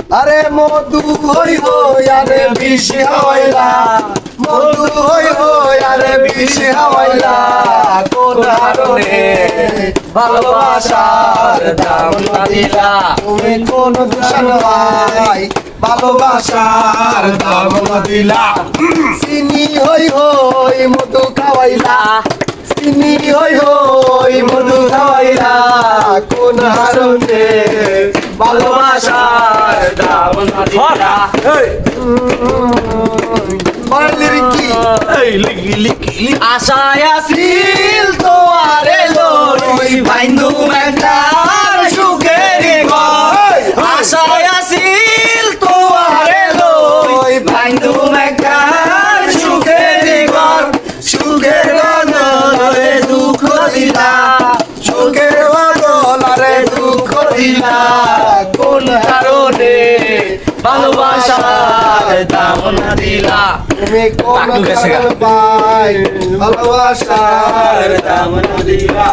আরে মধু হই হই আরে বিষ হইলা মধু হই হই আরে বিষ হইলা কোন কারণে ভালোবাসার দাম না দিলা তুমি কোন দূষণ ভাই ভালোবাসার দাম না দিলা চিনি হই হই মধু খাওয়াইলা চিনি হই হই মধু খাওয়াইলা কোন কারণে ভালোবাসার দাম না দিলা আশায় আছিল তোয়ারে লই ভাইন্দু মেঘনার সুখের ঘর আশায় আছিল তোয়ারে লই ভাইন্দু মেঘনার সুখের ঘর সুখের বদলে দুঃখ দিলা সুখের বদলে দুঃখ দিলা কোন কারণে ভালোবাসার দাম না দিলা তুমি কোন কারণে ভাই ভালোবাসার দাম না দিলা